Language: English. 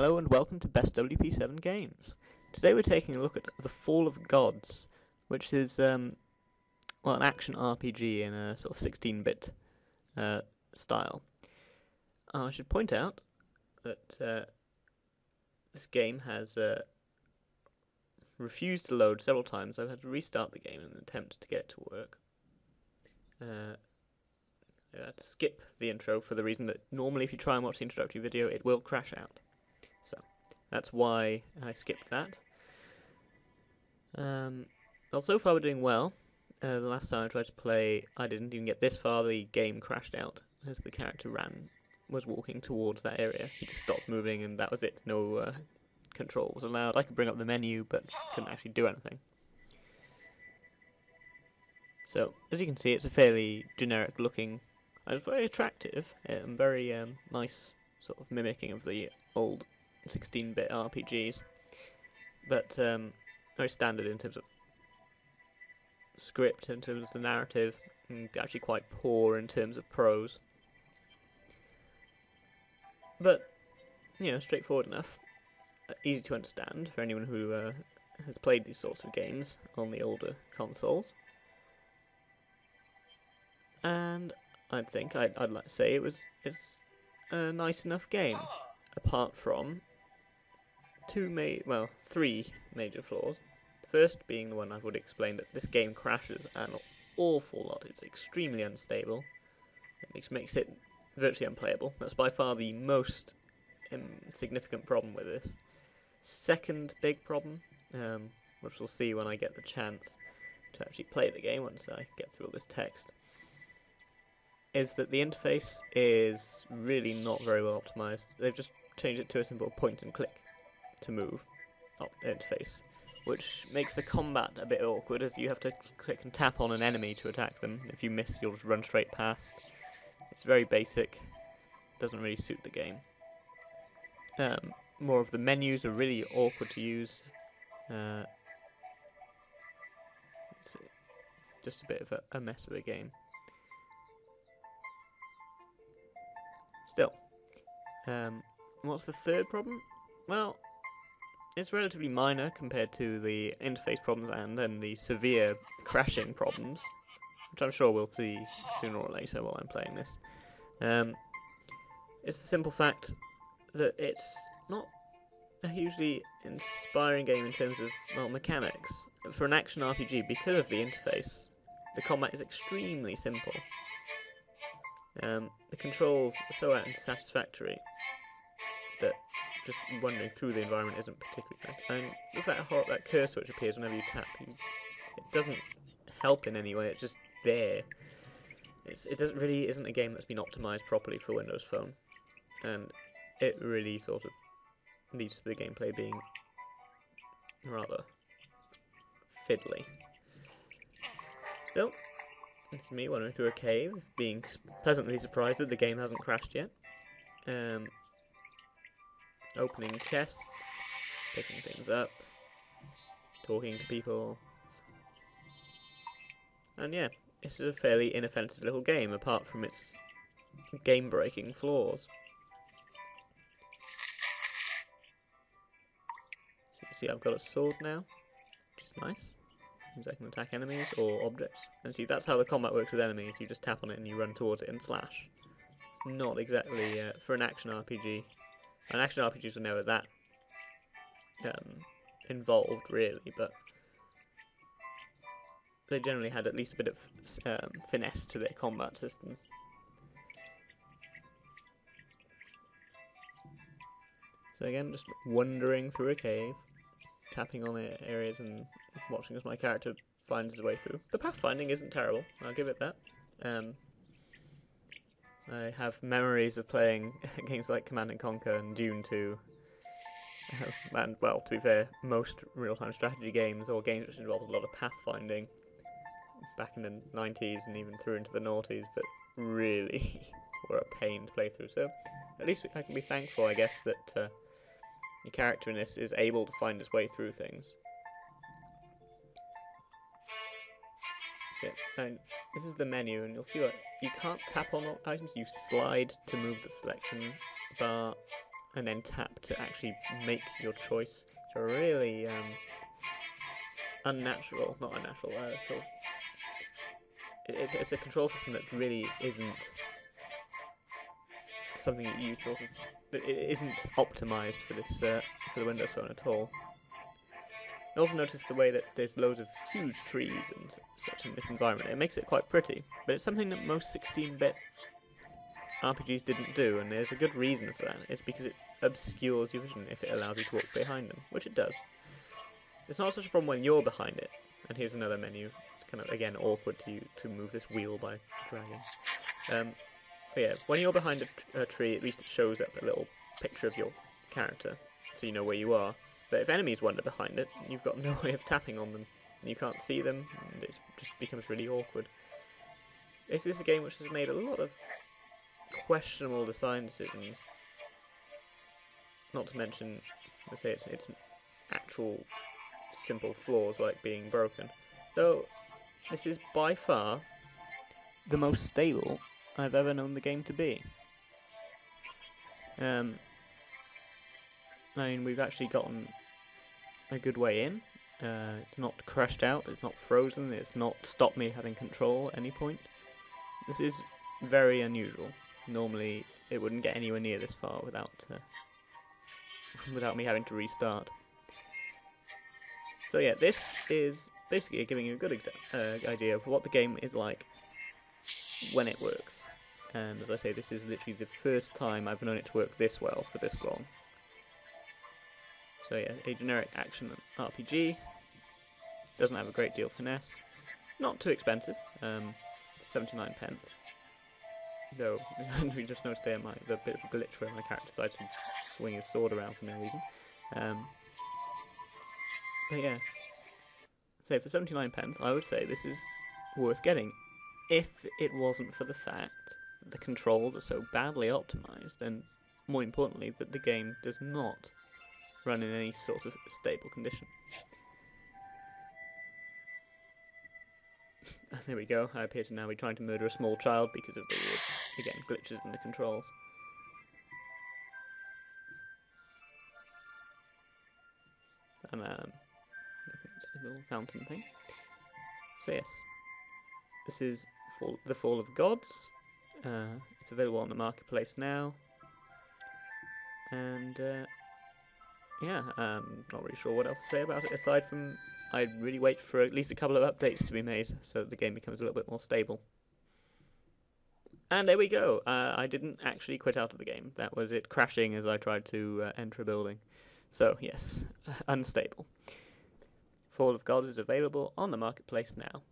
Hello and welcome to Best WP7 Games. Today we're taking a look at The Fall of Gods, which is an action RPG in a sort of 16-bit style. I should point out that this game has refused to load several times. I've had to restart the game in an attempt to get it to work. I had to skip the intro for the reason that normally if you try and watch the introductory video it will crash out. So that's why I skipped that. Well, so far we're doing well. The last time I tried to play, I didn't even get this far. The game crashed out as the character was walking towards that area. He just stopped moving and that was it. No control was allowed. I could bring up the menu but couldn't actually do anything. So, as you can see, it's a fairly generic looking, it's very attractive and very nice sort of mimicking of the old 16-bit RPGs, but very standard in terms of script, in terms of the narrative, and actually quite poor in terms of prose. But, you know, straightforward enough, easy to understand for anyone who has played these sorts of games on the older consoles. And I'd like to say it's a nice enough game, apart from three major flaws. The first being the one I would explain, that this game crashes an awful lot. It's extremely unstable, which makes it virtually unplayable. That's by far the most significant problem with this. Second big problem, which we'll see when I get the chance to actually play the game once I get through all this text, is that the interface is really not very well optimized. They've just changed it to a simple point and click to move interface, which makes the combat a bit awkward, as you have to click and tap on an enemy to attack them. If you miss, you'll just run straight past. It's very basic, doesn't really suit the game. More of the menus are really awkward to use. It's just a bit of a mess of a game. Still, what's the third problem? Well, it's relatively minor compared to the interface problems and then the severe crashing problems, which I'm sure we'll see sooner or later while I'm playing this. It's the simple fact that it's not a hugely inspiring game in terms of, mechanics. For an action RPG, because of the interface, the combat is extremely simple. The controls are so unsatisfactory that just wandering through the environment isn't particularly nice. And look at that cursor which appears whenever you tap. It doesn't help in any way. It's just there. It really isn't a game that's been optimized properly for Windows Phone, and it really sort of leads to the gameplay being rather fiddly. Still, it's me wandering through a cave, being pleasantly surprised that the game hasn't crashed yet. Opening chests, picking things up, talking to people, and yeah, it's a fairly inoffensive little game, apart from its game-breaking flaws. So you can see I've got a sword now, which is nice. I can attack enemies or objects. And see, that's how the combat works with enemies. You just tap on it and you run towards it and slash. It's not exactly for an action RPG. And action RPGs were never that involved, really, but they generally had at least a bit of finesse to their combat system. So again, just wandering through a cave, tapping on areas and watching as my character finds his way through. The pathfinding isn't terrible, I'll give it that. I have memories of playing games like Command & Conquer and Dune 2, and, well, to be fair, most real-time strategy games or games which involve a lot of pathfinding back in the 90s and even through into the noughties that really were a pain to play through. So at least I can be thankful, I guess, that your character in this is able to find his way through things. So, and this is the menu, and you'll see what you can't tap on items. You slide to move the selection bar and then tap to actually make your choice. It's a really unnatural, not unnatural, sort of. It's a control system that really isn't something that you sort of. That it isn't optimized for this for the Windows Phone at all. I also noticed the way that there's loads of huge trees and such in this environment. It makes it quite pretty, but it's something that most 16-bit RPGs didn't do, and there's a good reason for that. It's because it obscures your vision if it allows you to walk behind them, which it does. It's not such a problem when you're behind it. And here's another menu. It's kind of, again, awkward to move this wheel by dragging. But yeah, when you're behind a tree, at least it shows up a little picture of your character, so you know where you are. But if enemies wander behind it, you've got no way of tapping on them. You can't see them, and it just becomes really awkward. This is a game which has made a lot of questionable design decisions. Not to mention, let's say it's actual simple flaws like being broken. So this is by far the most stable I've ever known the game to be. I mean, we've actually gotten a good way in. It's not crashed out, it's not frozen, it's not stopped me having control at any point. This is very unusual. Normally it wouldn't get anywhere near this far without without me having to restart. So yeah, this is basically giving you a good idea of what the game is like when it works. And as I say, this is literally the first time I've known it to work this well for this long. So yeah, a generic action RPG. Doesn't have a great deal of finesse. Not too expensive. 79 pence. Though, we just noticed there the bit of a glitch where my character decides to swing his sword around for no reason. But yeah. So for 79 pence, I would say this is worth getting. If it wasn't for the fact that the controls are so badly optimized, and more importantly, that the game does not run in any sort of stable condition. There we go, I appear to now be trying to murder a small child because of the weird, again, glitches in the controls. And a little fountain thing. So yes, this is The Fall of Gods. It's available on the marketplace now. And yeah, not really sure what else to say about it aside from I'd really wait for at least a couple of updates to be made so that the game becomes a little bit more stable. And there we go. I didn't actually quit out of the game. That was it crashing as I tried to enter a building. So yes, unstable. Fall of Gods is available on the marketplace now.